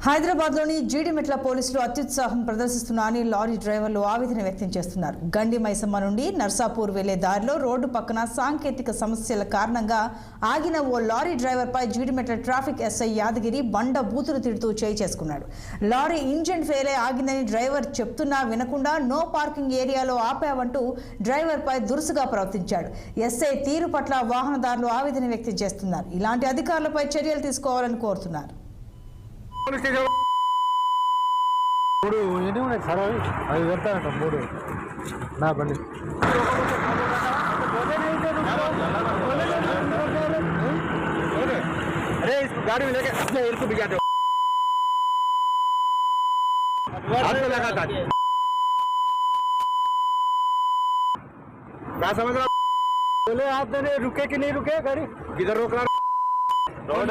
హైదరాబాద్లోని జీడిమెట్ల పోలీసులు అత్యుత్సాహం ప్రదర్శిస్తున్నారని లారీ డ్రైవర్లు ఆవేదన వ్యక్తం చేస్తున్నారు. గండి మైసమ్మ నుండి నర్సాపూర్ వెళ్లే దారిలో రోడ్డు పక్కన సాంకేతిక సమస్యల కారణంగా ఆగిన ఓ లారీ డ్రైవర్పై జీడిమెట్ల ట్రాఫిక్ ఎస్ఐ యాదగిరి బండ బూతులు తిడుతూ చేయి చేసుకున్నాడు. లారీ ఇంజిన్ ఫెయిల్ అయి ఆగిందని డ్రైవర్ చెప్తున్నా వినకుండా నో పార్కింగ్ ఏరియాలో ఆపావంటూ డ్రైవర్పై దురుసుగా ప్రవర్తించాడు. ఎస్ఐ తీరు పట్ల వాహనదారులు ఆవేదన వ్యక్తం చేస్తున్నారు. ఇలాంటి అధికారులపై చర్యలు తీసుకోవాలని కోరుతున్నారు. మూడు ఎన్ని ఉన్నాయి సార్? అవి పెడతానంట మూడు నా బండి अरे इस गाड़ी में लेके अपने इनको भी जाते हो लगा था क्या समझ रहा बोले आप रुके कि नहीं रुके गाड़ी किधर रोक रहा रोड